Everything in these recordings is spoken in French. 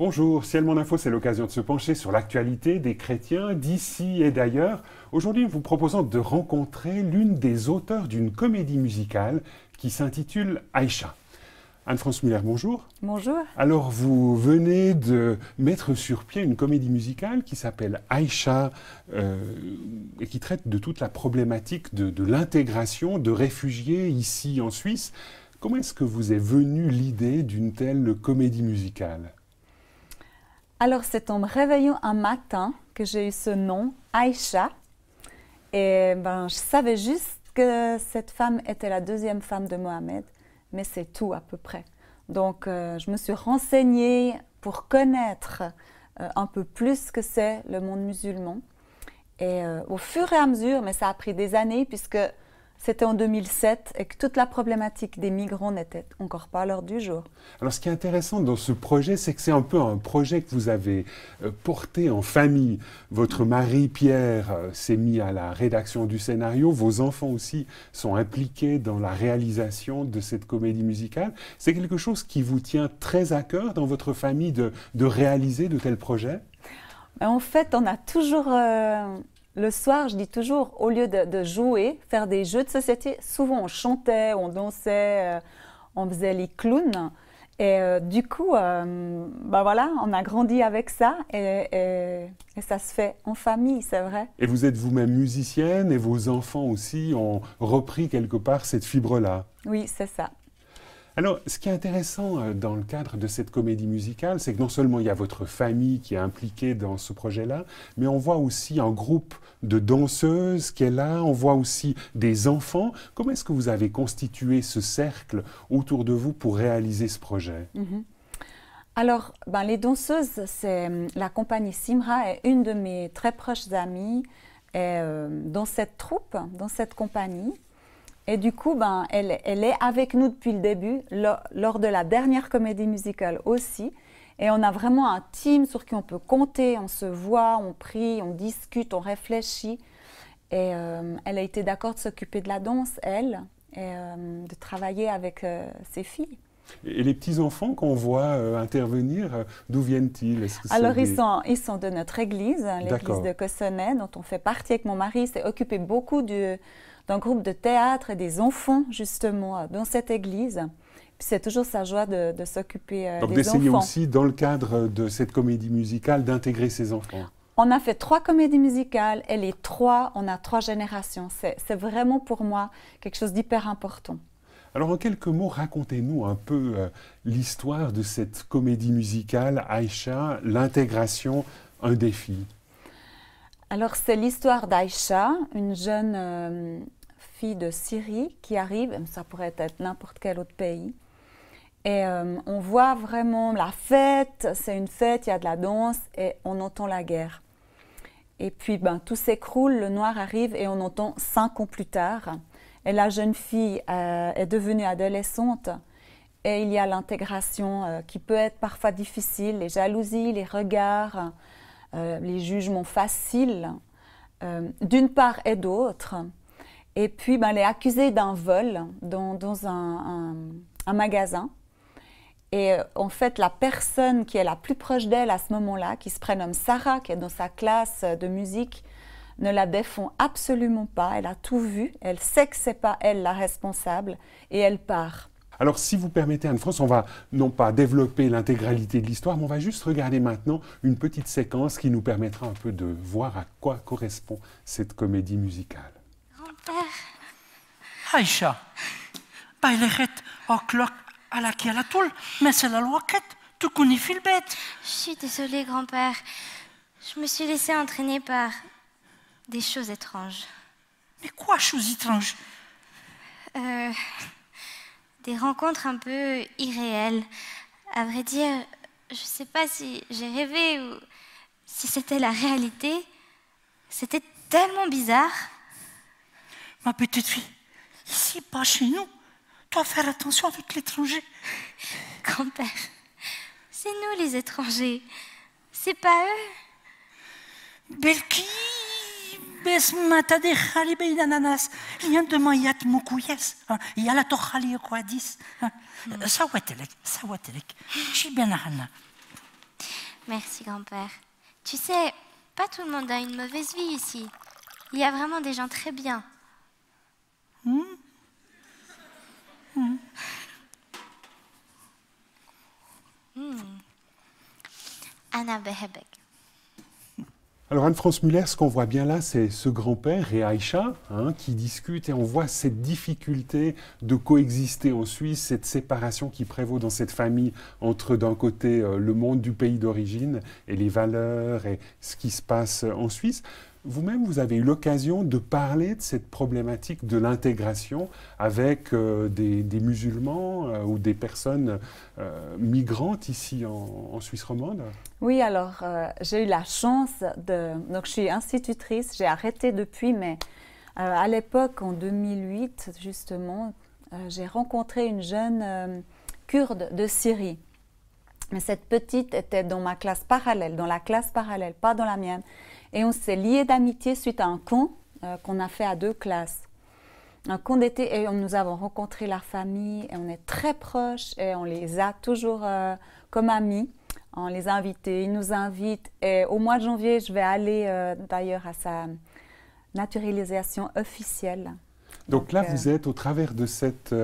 Bonjour, Ciel Mon Info, c'est l'occasion de se pencher sur l'actualité des chrétiens d'ici et d'ailleurs. Aujourd'hui, nous vous proposons de rencontrer l'une des auteurs d'une comédie musicale qui s'intitule Aïcha. Anne-France Muller, bonjour. Bonjour. Alors, vous venez de mettre sur pied une comédie musicale qui s'appelle Aïcha et qui traite de toute la problématique de l'intégration de réfugiés ici en Suisse. Comment est-ce que vous est venue l'idée d'une telle comédie musicale ? Alors, c'est en me réveillant un matin que j'ai eu ce nom, Aïcha. Et je savais juste que cette femme était la deuxième femme de Mohamed, mais c'est tout à peu près. Donc, je me suis renseignée pour connaître un peu plus ce que c'est le monde musulman. Et au fur et à mesure, mais ça a pris des années puisque c'était en 2007 et que toute la problématique des migrants n'était encore pas à l'heure du jour. Alors, ce qui est intéressant dans ce projet, c'est que c'est un peu un projet que vous avez porté en famille. Votre mari, Pierre, s'est mis à la rédaction du scénario. Vos enfants aussi sont impliqués dans la réalisation de cette comédie musicale. C'est quelque chose qui vous tient très à cœur dans votre famille de réaliser de tels projets ? En fait, on a toujours... Le soir, je dis toujours, au lieu de jouer, faire des jeux de société, souvent on chantait, on dansait, on faisait les clowns. Et du coup, voilà, on a grandi avec ça et ça se fait en famille, c'est vrai. Et vous êtes vous-même musicienne et vos enfants aussi ont repris quelque part cette fibre-là. Oui, c'est ça. Alors, ce qui est intéressant dans le cadre de cette comédie musicale, c'est que non seulement il y a votre famille qui est impliquée dans ce projet-là, mais on voit aussi un groupe de danseuses qui est là, on voit aussi des enfants. Comment est-ce que vous avez constitué ce cercle autour de vous pour réaliser ce projet ? Alors, les danseuses, c'est la compagnie Simra est une de mes très proches amies et, dans cette troupe, dans cette compagnie. Et du coup, elle est avec nous depuis le début, lors de la dernière comédie musicale aussi. Et on a vraiment un team sur qui on peut compter, on se voit, on prie, on discute, on réfléchit. Et elle a été d'accord de s'occuper de la danse, elle, et de travailler avec ses filles. Et les petits-enfants qu'on voit intervenir, d'où viennent-ils ? Alors, ils sont de notre église, l'église de Cossonay, dont on fait partie avec mon mari. Il s'est occupé beaucoup d'un groupe de théâtre et des enfants, justement, dans cette église. Puis c'est toujours sa joie de s'occuper des enfants. Donc d'essayer aussi, dans le cadre de cette comédie musicale, d'intégrer ces enfants. On a fait 3 comédies musicales et les 3, on a 3 générations. C'est vraiment pour moi quelque chose d'hyper important. Alors en quelques mots, racontez-nous un peu l'histoire de cette comédie musicale, Aïcha, l'intégration, un défi. Alors c'est l'histoire d'Aïcha, une jeune fille de Syrie qui arrive, ça pourrait être n'importe quel autre pays. Et on voit vraiment la fête, c'est une fête, il y a de la danse et on entend la guerre. Et puis tout s'écroule, le noir arrive et on entend 5 ans plus tard. Et la jeune fille est devenue adolescente et il y a l'intégration qui peut être parfois difficile, les jalousies, les regards, les jugements faciles, d'une part et d'autre. Et puis, elle est accusée d'un vol dans un magasin. Et en fait, la personne qui est la plus proche d'elle à ce moment-là, qui se prénomme Sarah, qui est dans sa classe de musique, ne la défend absolument pas. Elle a tout vu, elle sait que ce n'est pas elle la responsable et elle part. Alors, si vous permettez, Anne-France, on va non pas développer l'intégralité de l'histoire, mais on va juste regarder maintenant une petite séquence qui nous permettra un peu de voir à quoi correspond cette comédie musicale. Grand-père. Aïcha, baileret au clock à la qui à la toule, mais c'est la loi quête, tu connais fil bête. Je suis désolée, grand-père. Je me suis laissée entraîner par des choses étranges. Mais quoi, choses étranges? Des rencontres un peu irréelles. À vrai dire, je ne sais pas si j'ai rêvé ou si c'était la réalité. C'était tellement bizarre. Ma petite fille, ici, pas chez nous. Tu dois faire attention avec l'étranger. Grand-père, c'est nous les étrangers. C'est pas eux. Belki, bes mata de khalibe d'ananas. Il y a de mayat mokouyes. Il y a la tokhali quadis. Ça ouatelek. Je suis bien à Hana. Merci, grand-père. Tu sais, pas tout le monde a une mauvaise vie ici. Il y a vraiment des gens très bien. Anna Behebek. Alors Anne-France Muller, ce qu'on voit bien là, c'est ce grand-père et Aïcha qui discutent et on voit cette difficulté de coexister en Suisse, cette séparation qui prévaut dans cette famille entre d'un côté le monde du pays d'origine et les valeurs et ce qui se passe en Suisse. Vous-même, vous avez eu l'occasion de parler de cette problématique de l'intégration avec des musulmans ou des personnes migrantes ici en Suisse romande? Oui, alors j'ai eu la chance de... Donc je suis institutrice, j'ai arrêté depuis, mais à l'époque, en 2008, justement, j'ai rencontré une jeune kurde de Syrie. Mais cette petite était dans ma classe parallèle, dans la classe parallèle, pas dans la mienne. Et on s'est liés d'amitié suite à un camp qu'on a fait à 2 classes. Un camp d'été, et nous avons rencontré leur famille, et on est très proches, et on les a toujours comme amis. On les a invités, ils nous invitent. Et au mois de janvier, je vais aller d'ailleurs à sa naturalisation officielle. Donc là, vous êtes, au travers de cette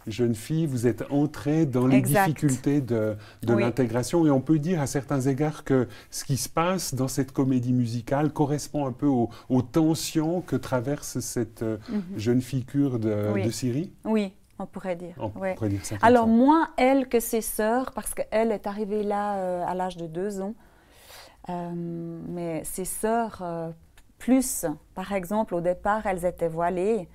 jeune fille, vous êtes entré dans les difficultés de l'intégration. Et on peut dire à certains égards que ce qui se passe dans cette comédie musicale correspond un peu aux tensions que traverse cette jeune fille kurde de Syrie. Oui, on pourrait dire. On pourrait dire ça. Alors, moins elle que ses sœurs, parce qu'elle est arrivée là à l'âge de 2 ans. Mais ses sœurs, plus, par exemple, au départ, elles étaient voilées.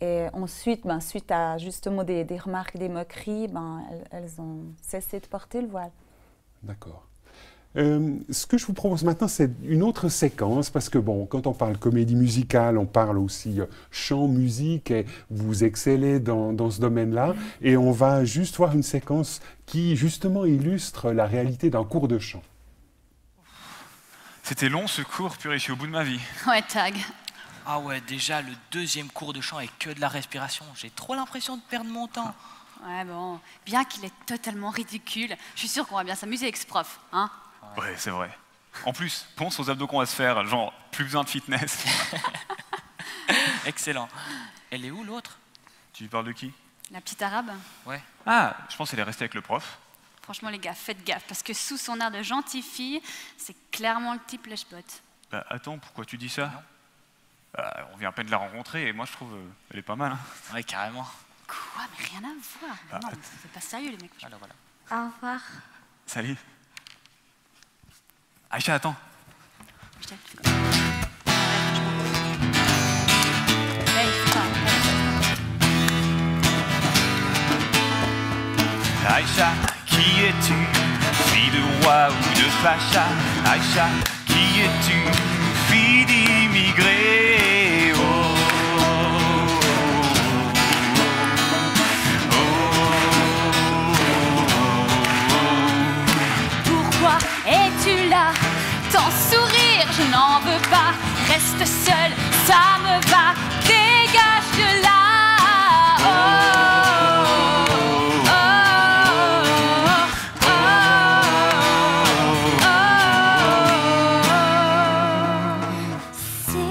Et ensuite, suite à justement des remarques, des moqueries, elles ont cessé de porter le voile. D'accord. Ce que je vous propose maintenant, c'est une autre séquence, parce que bon, quand on parle comédie musicale, on parle aussi chant, musique, et vous excellez dans ce domaine-là. Et on va juste voir une séquence qui, justement, illustre la réalité d'un cours de chant. C'était long, ce cours, purée, je suis au bout de ma vie. Ouais, tag. Ah ouais, déjà, le 2e cours de chant est que de la respiration. J'ai trop l'impression de perdre mon temps. Ouais, bon, bien qu'il est totalement ridicule, je suis sûre qu'on va bien s'amuser avec ce prof, hein? Ouais, c'est vrai. En plus, pense aux abdos qu'on va se faire, genre, plus besoin de fitness. Excellent. Elle est où, l'autre? Tu parles de qui? La petite arabe? Ouais. Ah, je pense qu'elle est restée avec le prof. Franchement, les gars, faites gaffe, parce que sous son air de gentille fille, c'est clairement le type lèche-botte. Bah, attends, pourquoi tu dis ça? On vient à peine de la rencontrer et moi je trouve elle est pas mal. Hein. Ouais, carrément. Quoi? Mais rien à voir. Non, c'est pas sérieux les mecs. Voilà, voilà. Au revoir. Salut. Aïcha, attends. Je t'ai fait comme ça. Aïcha, qui es-tu? Fille de roi ou de pacha? Aïcha, qui es-tu? Fille d'immigré. Oh, oh, oh, Pourquoi es-tu là? Ton sourire, je n'en veux pas. Reste seul, ça me va. Dégage de là. C'est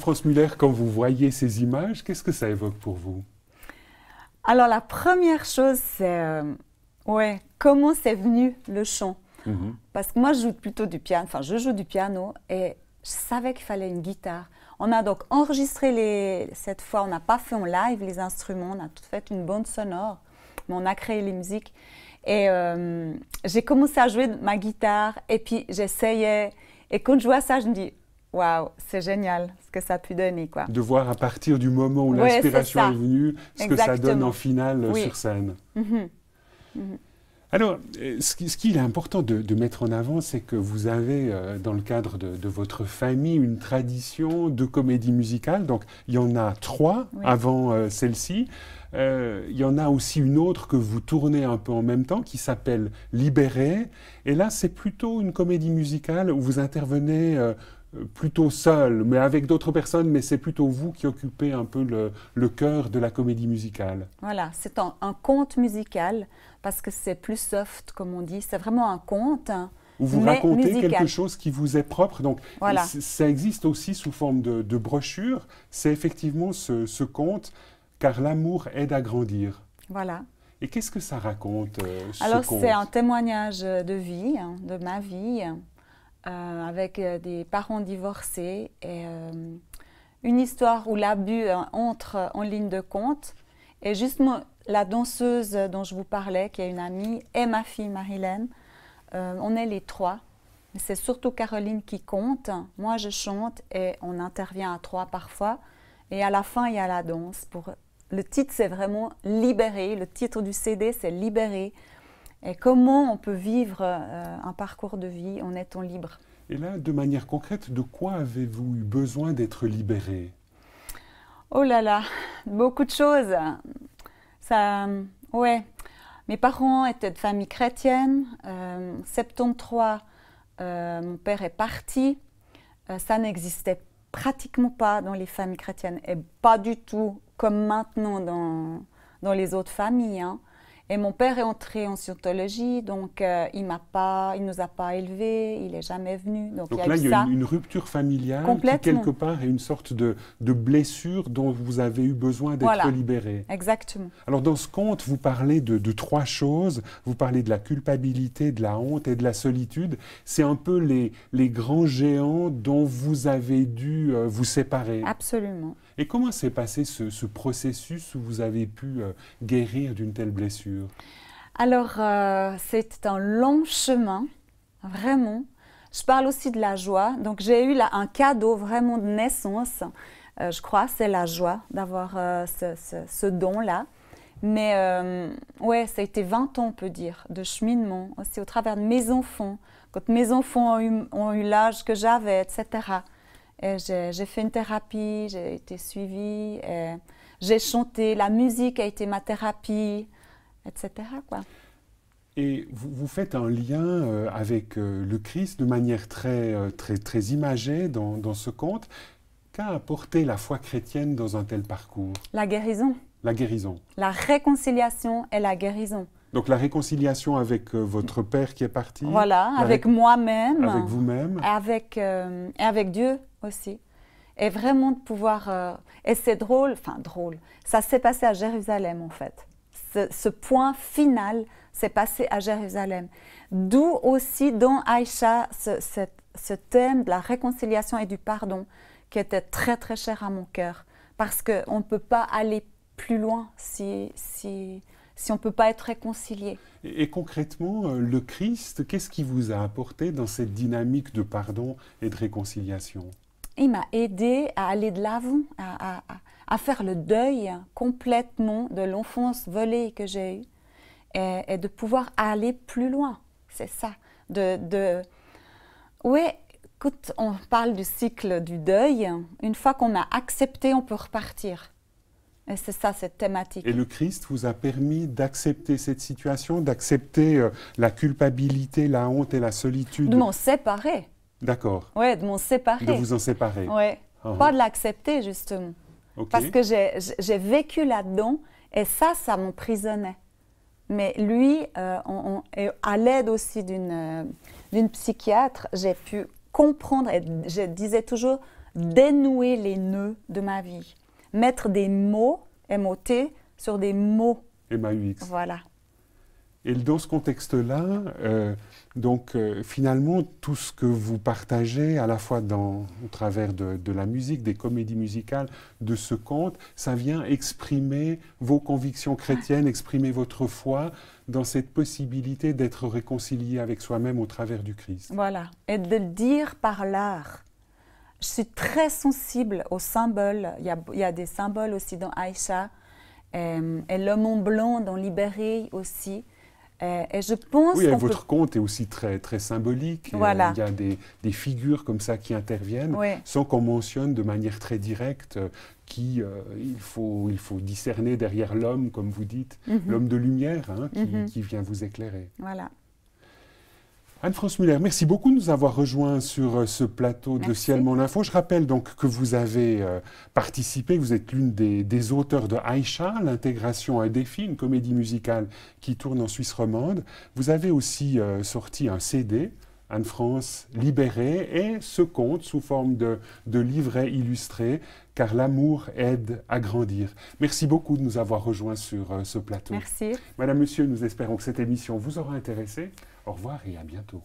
Anne-France Muller, quand vous voyez ces images, qu'est-ce que ça évoque pour vous? Alors la première chose, c'est ouais, comment c'est venu le chant. Parce que moi, je joue plutôt du piano, enfin je joue du piano et je savais qu'il fallait une guitare. On a donc enregistré cette fois, on n'a pas fait en live les instruments, on a tout fait une bande sonore, mais on a créé les musiques. Et j'ai commencé à jouer ma guitare et puis j'essayais. Et quand je vois ça, je me dis, waouh, c'est génial ce que ça a pu donner, quoi. De voir à partir du moment où Ouais, l'inspiration c'est est venue, ce que ça donne en finale Oui. sur scène. Alors, ce qu'il est important de mettre en avant, c'est que vous avez, dans le cadre de votre famille, une tradition de comédie musicale. Donc, il y en a 3 avant celle-ci. Il y en a aussi une autre que vous tournez un peu en même temps, qui s'appelle Libéré. Et là, c'est plutôt une comédie musicale où vous intervenez plutôt seul, mais avec d'autres personnes, mais c'est plutôt vous qui occupez un peu le cœur de la comédie musicale. Voilà, c'est un conte musical, parce que c'est plus soft, comme on dit. C'est vraiment un conte, Où vous mais racontez musical. quelque chose qui vous est propre. Donc, Voilà. ça existe aussi sous forme de brochure. C'est effectivement ce conte, car l'amour aide à grandir. Voilà. Et qu'est-ce que ça raconte, ce Alors, conte? c'est un témoignage de vie, de ma vie, avec des parents divorcés et une histoire où l'abus entre en ligne de compte. Et justement, la danseuse dont je vous parlais, qui est une amie, et ma fille Marilène, on est les 3. Mais c'est surtout Caroline qui compte. Moi, je chante et on intervient à 3 parfois. Et à la fin, il y a la danse. Le titre, c'est vraiment « Libérer ». Le titre du CD, c'est « Libérer ». Et comment on peut vivre un parcours de vie en étant libre. Et là, de manière concrète, de quoi avez-vous eu besoin d'être libéré? Oh là là, beaucoup de choses. Ça, ouais. Mes parents étaient de famille chrétienne. 73, mon père est parti. Ça n'existait pratiquement pas dans les familles chrétiennes et pas du tout comme maintenant dans les autres familles, hein. Et mon père est entré en scientologie, donc il nous a pas élevés, il n'est jamais venu. Donc là, il y a une rupture familiale qui, quelque part, est une sorte de blessure dont vous avez eu besoin d'être libéré. Exactement. Alors, dans ce conte, vous parlez de 3 choses. Vous parlez de la culpabilité, de la honte et de la solitude. C'est un peu les grands géants dont vous avez dû vous séparer. Absolument. Et comment s'est passé ce processus où vous avez pu guérir d'une telle blessure? Alors, c'était un long chemin, vraiment. Je parle aussi de la joie. Donc, j'ai eu un cadeau vraiment de naissance. Je crois c'est la joie d'avoir ce don-là. Mais ouais, ça a été 20 ans, on peut dire, de cheminement, aussi au travers de mes enfants. Quand mes enfants ont eu l'âge que j'avais, etc. Et j'ai fait une thérapie, j'ai été suivie, j'ai chanté, la musique a été ma thérapie, etc., quoi. Et vous faites un lien avec le Christ de manière très imagée dans ce conte. Qu'a apporté la foi chrétienne dans un tel parcours? La guérison. La guérison. La réconciliation et la guérison. Donc la réconciliation avec votre père qui est parti. Voilà, avec moi-même. Avec vous-même. Et avec Dieu aussi. Et vraiment de pouvoir... et c'est drôle, ça s'est passé à Jérusalem en fait. Ce point final s'est passé à Jérusalem. D'où aussi dans Aïcha ce thème de la réconciliation et du pardon qui était très très cher à mon cœur. Parce qu'on ne peut pas aller plus loin si on ne peut pas être réconcilié. Et concrètement, le Christ, qu'est-ce qui vous a apporté dans cette dynamique de pardon et de réconciliation? Il m'a aidé à aller de l'avant, à faire le deuil complètement de l'enfance volée que j'ai eue et de pouvoir aller plus loin. C'est ça. Oui, quand on parle du cycle du deuil, une fois qu'on a accepté, on peut repartir. Et c'est ça, cette thématique. Et le Christ vous a permis d'accepter cette situation, d'accepter la culpabilité, la honte et la solitude? De m'en séparer. D'accord. Oui, de m'en séparer. De vous en séparer. Oui. Pas de l'accepter, justement. Okay. Parce que j'ai vécu là-dedans et ça m'emprisonnait. Mais lui, à l'aide aussi d'une psychiatre, j'ai pu comprendre et je disais toujours, dénouer les nœuds de ma vie. Mettre des mots, M-O-T, sur des mots. M-A-U-X. Voilà. Et dans ce contexte-là, finalement, tout ce que vous partagez, à la fois au travers de la musique, des comédies musicales, de ce conte, ça vient exprimer vos convictions chrétiennes, exprimer votre foi dans cette possibilité d'être réconcilié avec soi-même au travers du Christ. Voilà. Et de le dire par l'art. Je suis très sensible aux symboles. Il y a des symboles aussi dans Aïcha. Et le Mont Blanc dans Libéré aussi. Et je pense oui, votre conte est aussi très, très symbolique. Voilà. Il y a des figures comme ça qui interviennent, sans qu'on mentionne de manière très directe il faut discerner derrière l'homme, comme vous dites, l'homme de lumière qui vient vous éclairer. Voilà. Anne-France Muller, merci beaucoup de nous avoir rejoints sur ce plateau de Ciel Mon Info. Je rappelle donc que vous avez participé, vous êtes l'une des auteurs de Aïcha, l'intégration à un défi, une comédie musicale qui tourne en Suisse romande. Vous avez aussi sorti un CD, Anne-France Libérée, et ce conte sous forme de livret illustré, car l'amour aide à grandir. Merci beaucoup de nous avoir rejoints sur ce plateau. Merci. Madame, Monsieur, nous espérons que cette émission vous aura intéressé. Au revoir et à bientôt.